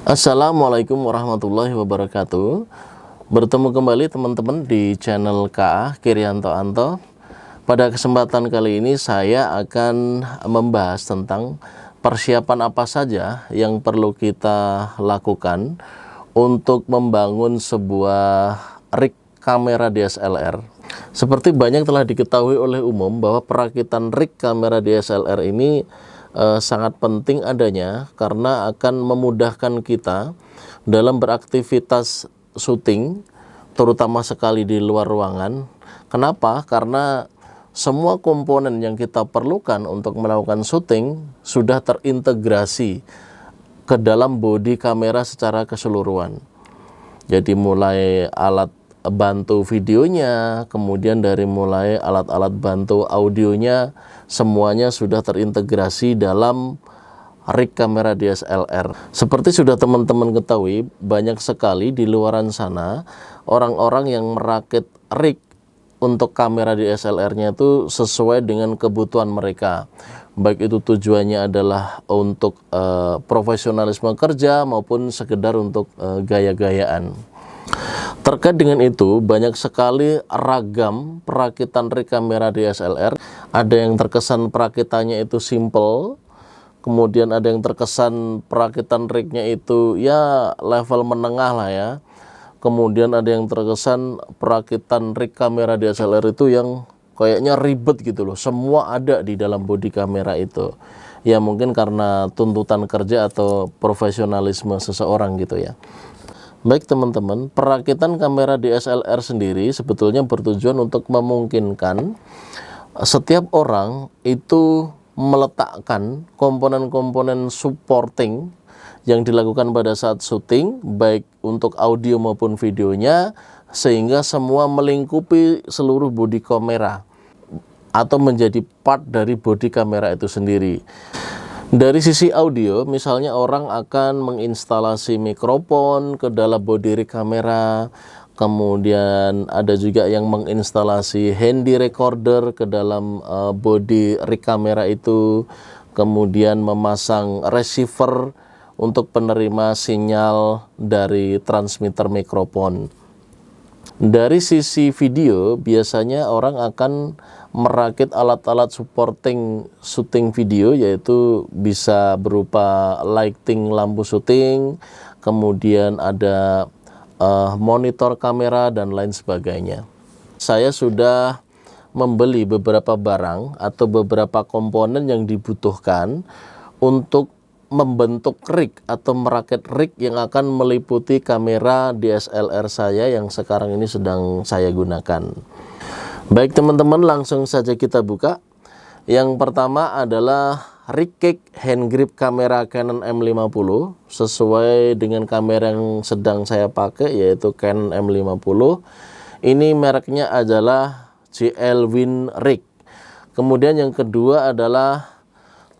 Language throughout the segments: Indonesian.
Assalamualaikum warahmatullahi wabarakatuh. Bertemu kembali teman-teman di channel KA Kirianto Anto. Pada kesempatan kali ini saya akan membahas tentang persiapan apa saja yang perlu kita lakukan untuk membangun sebuah rig kamera DSLR. Seperti banyak telah diketahui oleh umum bahwa perakitan rig kamera DSLR ini sangat penting adanya karena akan memudahkan kita dalam beraktivitas syuting, terutama sekali di luar ruangan. Kenapa? Karena semua komponen yang kita perlukan untuk melakukan syuting sudah terintegrasi ke dalam bodi kamera secara keseluruhan. Jadi mulai alat bantu videonya, kemudian dari mulai alat-alat bantu audionya, semuanya sudah terintegrasi dalam rig kamera DSLR. Seperti sudah teman-teman ketahui, banyak sekali di luaran sana orang-orang yang merakit rig untuk kamera DSLR-nya itu sesuai dengan kebutuhan mereka. Baik itu tujuannya adalah untuk profesionalisme kerja maupun sekedar untuk gaya-gayaan. Terkait dengan itu, banyak sekali ragam perakitan rig kamera DSLR. Ada yang terkesan perakitannya itu simple, kemudian ada yang terkesan perakitan rignya itu ya level menengah lah ya. Kemudian ada yang terkesan perakitan rig kamera DSLR itu yang kayaknya ribet gitu loh. Semua ada di dalam bodi kamera itu. Ya mungkin karena tuntutan kerja atau profesionalisme seseorang gitu ya. Baik teman-teman, perakitan kamera DSLR sendiri sebetulnya bertujuan untuk memungkinkan setiap orang itu meletakkan komponen-komponen supporting yang dilakukan pada saat syuting, baik untuk audio maupun videonya, sehingga semua melingkupi seluruh bodi kamera atau menjadi part dari bodi kamera itu sendiri. Dari sisi audio, misalnya orang akan menginstalasi mikrofon ke dalam bodi rig kamera, kemudian ada juga yang menginstalasi handy recorder ke dalam bodi rig kamera itu, kemudian memasang receiver untuk penerima sinyal dari transmitter mikrofon. Dari sisi video, biasanya orang akan merakit alat-alat supporting syuting video, yaitu bisa berupa lighting lampu syuting, kemudian ada monitor kamera dan lain sebagainya. Saya sudah membeli beberapa barang atau beberapa komponen yang dibutuhkan untuk membentuk rig atau merakit rig yang akan meliputi kamera DSLR saya yang sekarang ini sedang saya gunakan. Baik teman-teman, langsung saja kita buka. Yang pertama adalah rig cage hand grip kamera Canon M50 sesuai dengan kamera yang sedang saya pakai, yaitu Canon M50. Ini mereknya adalah JL Win Rig. Kemudian yang kedua adalah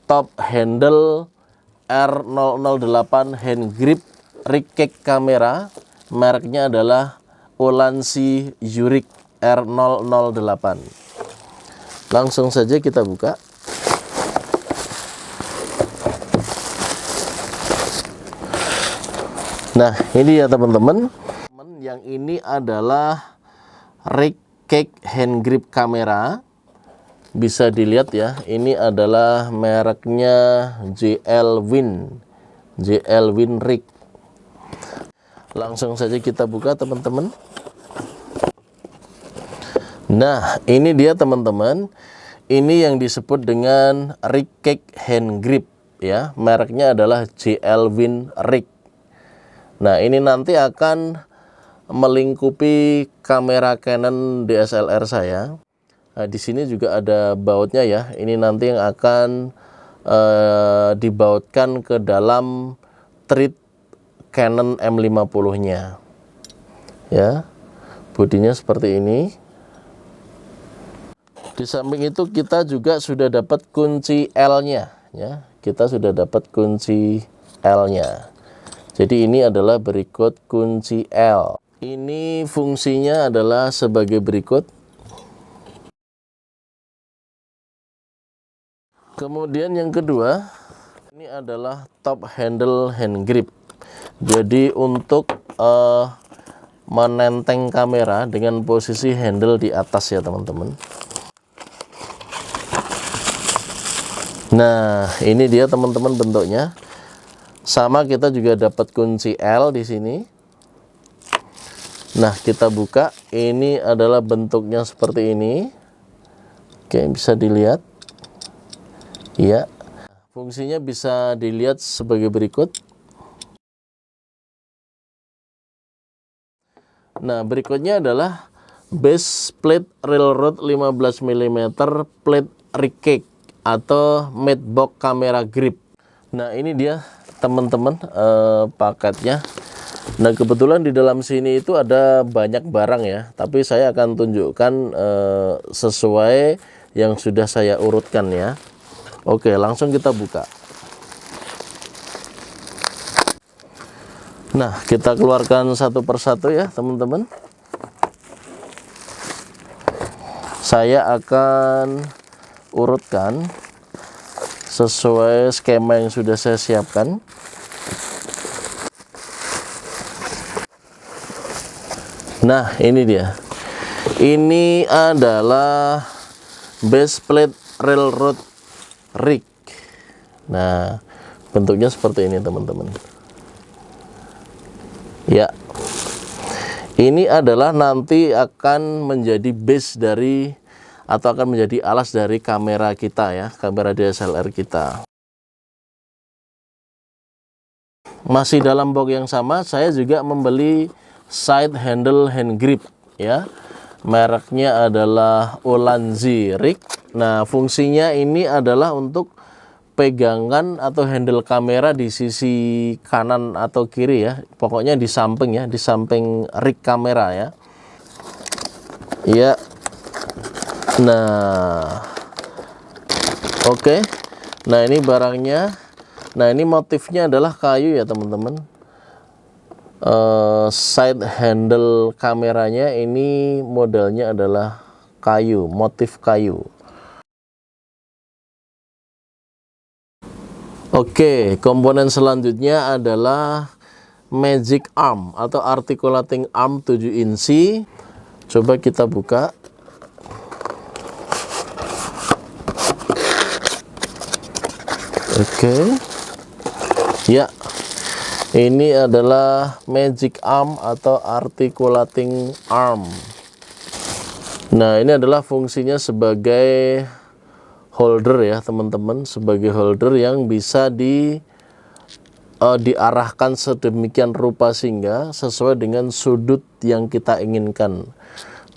top handle R008 hand grip rig cage kamera, mereknya adalah Ulanzi Zurich R008. Langsung saja kita buka. Nah, ini ya teman-teman. Yang ini adalah rig cage hand grip kamera. Bisa dilihat ya, ini adalah mereknya JL Win Rig. Langsung saja kita buka teman-teman. Nah, ini dia teman-teman. Ini yang disebut dengan rig cage hand grip ya. Mereknya adalah JL Win Rig. Nah, ini nanti akan melingkupi kamera Canon DSLR saya. Nah, di sini juga ada bautnya ya. Ini nanti yang akan dibautkan ke dalam tread Canon M50-nya. Ya. Bodinya seperti ini. Di samping itu kita juga sudah dapat kunci L-nya ya. Kita sudah dapat kunci L-nya. Jadi ini adalah berikut kunci L. Ini fungsinya adalah sebagai berikut. Kemudian yang kedua, ini adalah top handle hand grip. Jadi untuk menenteng kamera dengan posisi handle di atas ya teman-teman. Nah, ini dia teman-teman bentuknya. Sama, kita juga dapat kunci L di sini. Nah, kita buka. Ini adalah bentuknya seperti ini. Oke, bisa dilihat. Ya. Fungsinya bisa dilihat sebagai berikut. Nah, berikutnya adalah base plate railroad 15 mm plate recake atau matchbox camera grip. Nah, ini dia teman-teman paketnya. Nah, kebetulan di dalam sini itu ada banyak barang ya, tapi saya akan tunjukkan sesuai yang sudah saya urutkan ya. Oke, langsung kita buka. Nah, kita keluarkan satu persatu ya teman-teman. Saya akan urutkan sesuai skema yang sudah saya siapkan. Nah, ini dia. Ini adalah base plate railroad rig. Nah, bentuknya seperti ini teman-teman. Ya. Ini adalah nanti akan menjadi base dari atau akan menjadi alas dari kamera kita ya, kamera DSLR kita. Masih dalam box yang sama, saya juga membeli side handle hand grip ya. Mereknya adalah Ulanzi Rig. Nah, fungsinya ini adalah untuk pegangan atau handle kamera di sisi kanan atau kiri ya, pokoknya di samping ya, di samping rig kamera ya. Ya. Nah, oke. Nah, ini barangnya. Nah, ini motifnya adalah kayu ya teman-teman. Side handle kameranya ini modelnya adalah kayu, motif kayu. Oke, komponen selanjutnya adalah magic arm atau articulating arm 7 inci. Coba kita buka. Oke. Ya. Ini adalah magic arm atau articulating arm. Nah, ini adalah fungsinya sebagai holder ya teman-teman, sebagai holder yang bisa diarahkan sedemikian rupa sehingga sesuai dengan sudut yang kita inginkan.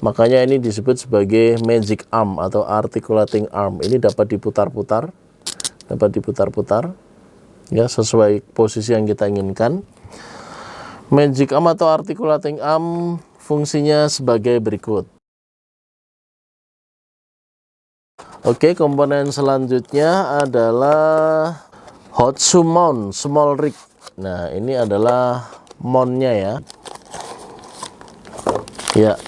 Makanya ini disebut sebagai magic arm atau articulating arm. Ini dapat diputar-putar ya, sesuai posisi yang kita inginkan. Magic arm atau articulating arm fungsinya sebagai berikut. Oke, komponen selanjutnya adalah Hotsu mount small rig. Nah, ini adalah mountnya ya. Ya,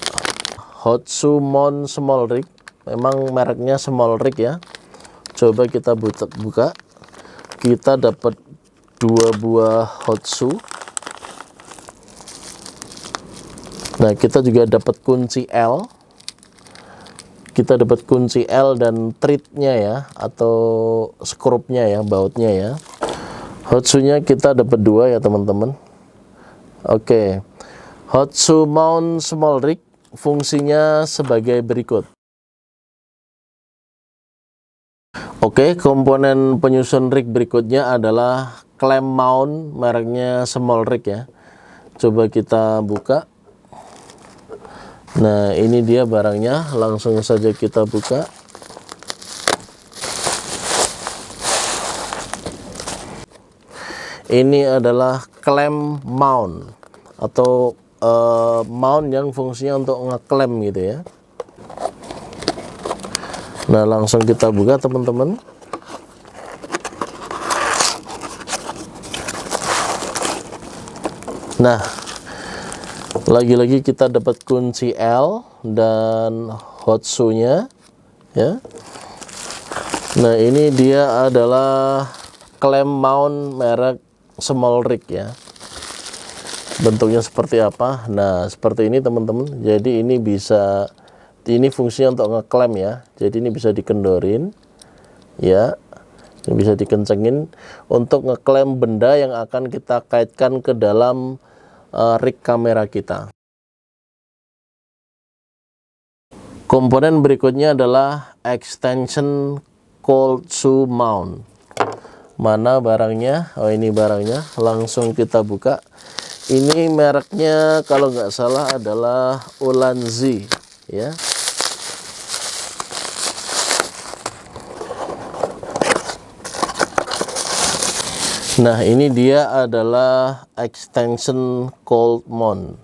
Hotsu mount small rig. Memang mereknya small rig ya. Coba kita buka. Kita dapat 2 buah Hotsu. Nah, kita juga dapat kunci L. Kita dapat kunci L dan thread-nya ya, atau skrup-nya ya, bautnya ya. Hotsu-nya kita dapat 2 ya teman-teman. Oke, Hotsu mount small rig fungsinya sebagai berikut. Oke, komponen penyusun rig berikutnya adalah clamp mount, mereknya small rig ya. Coba kita buka. Nah, ini dia barangnya, langsung saja kita buka. Ini adalah clamp mount atau mount yang fungsinya untuk ngeklem gitu ya. Nah, langsung kita buka teman-teman. Nah, lagi-lagi kita dapat kunci L dan Hotsu-nya ya. Nah, ini dia adalah clamp mount merek small rig ya. bentuknya seperti apa. Nah, seperti ini teman-teman. Jadi ini bisa, ini fungsinya untuk ngeklem ya. Jadi ini bisa dikendorin ya, ini bisa dikencengin untuk ngeklem benda yang akan kita kaitkan ke dalam rig kamera kita. Komponen berikutnya adalah extension cold shoe mount. Mana barangnya? Oh, ini barangnya. Langsung kita buka. Ini mereknya kalau nggak salah adalah Ulanzi ya. Nah, ini dia adalah extension cold mount.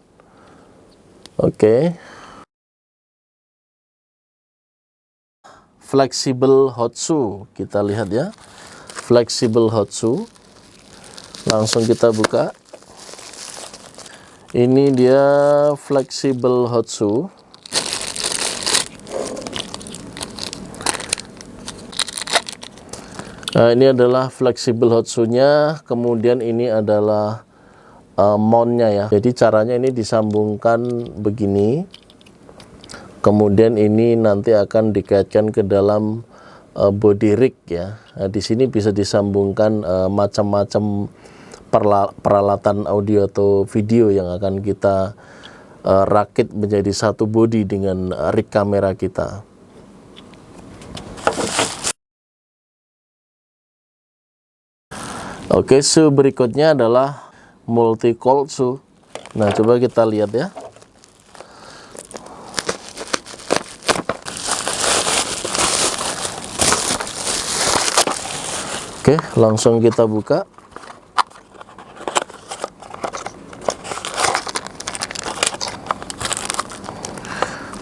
Oke. Flexible hot shoe, kita lihat ya, flexible hot shoe. Langsung kita buka. Ini dia flexible hot shoe. Nah, ini adalah flexible hot shoe-nya. Kemudian ini adalah mount-nya ya. Jadi caranya ini disambungkan begini. Kemudian ini nanti akan dikaitkan ke dalam body rig ya. Nah, di sini bisa disambungkan macam-macam peralatan audio atau video yang akan kita rakit menjadi satu body dengan rig kamera kita. Oke, shoe berikutnya adalah multi cold shoe. Nah, coba kita lihat ya. Oke, langsung kita buka.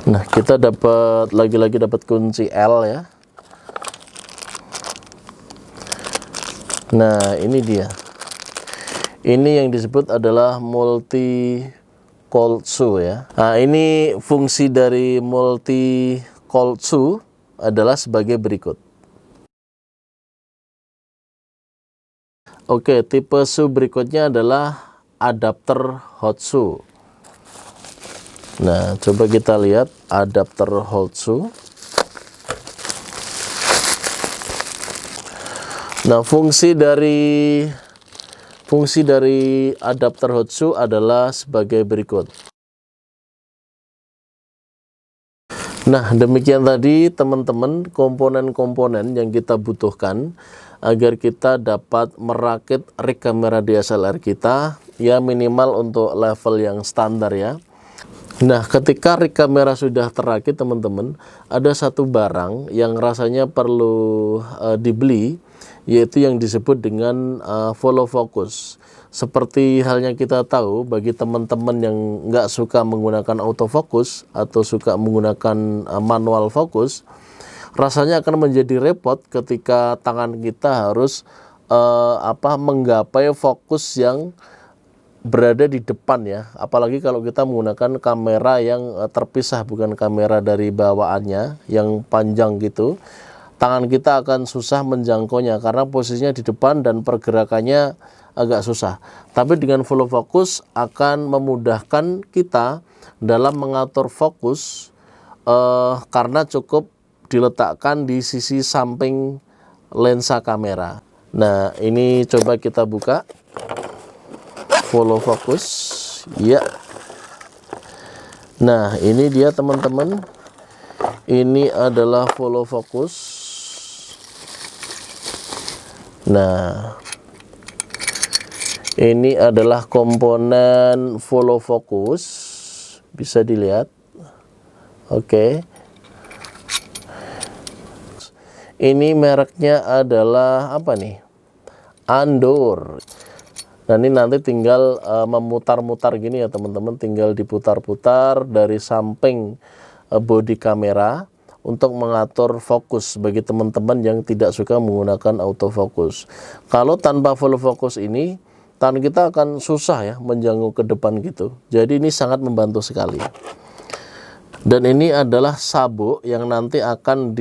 Nah, kita dapat lagi-lagi dapat kunci L ya. Nah, ini dia. Ini yang disebut adalah multi cold shoe ya. Nah, ini fungsi dari multi cold shoe adalah sebagai berikut. Oke, tipe shoe berikutnya adalah adapter hot shoe. Nah, coba kita lihat adapter hot shoe. Nah, fungsi dari adapter hot shoe adalah sebagai berikut. Nah, demikian tadi teman-teman komponen-komponen yang kita butuhkan agar kita dapat merakit rig kamera DSLR kita ya, minimal untuk level yang standar ya. Nah, ketika rig kamera sudah terakit teman-teman, ada satu barang yang rasanya perlu dibeli, yaitu yang disebut dengan follow focus. Seperti halnya kita tahu, bagi teman-teman yang nggak suka menggunakan autofocus atau suka menggunakan manual focus, rasanya akan menjadi repot ketika tangan kita harus menggapai fokus yang berada di depan ya. Apalagi kalau kita menggunakan kamera yang terpisah, bukan kamera dari bawaannya yang panjang gitu. Tangan kita akan susah menjangkaunya karena posisinya di depan dan pergerakannya agak susah. Tapi dengan follow focus akan memudahkan kita dalam mengatur fokus karena cukup diletakkan di sisi samping lensa kamera. Nah, ini coba kita buka follow focus ya. Nah, ini dia teman-teman. Ini adalah follow focus. Nah, ini adalah komponen follow focus, bisa dilihat. Oke. Ini mereknya adalah apa nih? Andor. Nah, ini nanti tinggal memutar-mutar gini ya teman-teman, tinggal diputar-putar dari samping bodi kamera untuk mengatur fokus bagi teman-teman yang tidak suka menggunakan autofocus. Kalau tanpa follow focus ini, tangan kita akan susah ya menjangkau ke depan gitu. Jadi ini sangat membantu sekali. Dan ini adalah sabuk yang nanti akan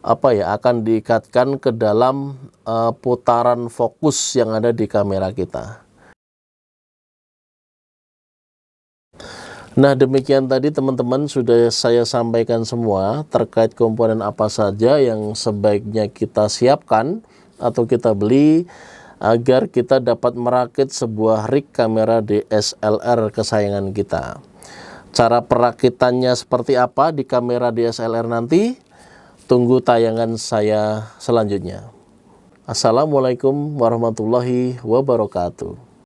akan diikatkan ke dalam putaran fokus yang ada di kamera kita. Nah, demikian tadi teman-teman sudah saya sampaikan semua terkait komponen apa saja yang sebaiknya kita siapkan atau kita beli agar kita dapat merakit sebuah rig kamera DSLR kesayangan kita. Cara perakitannya seperti apa di kamera DSLR nanti? Tunggu tayangan saya selanjutnya. Assalamualaikum warahmatullahi wabarakatuh.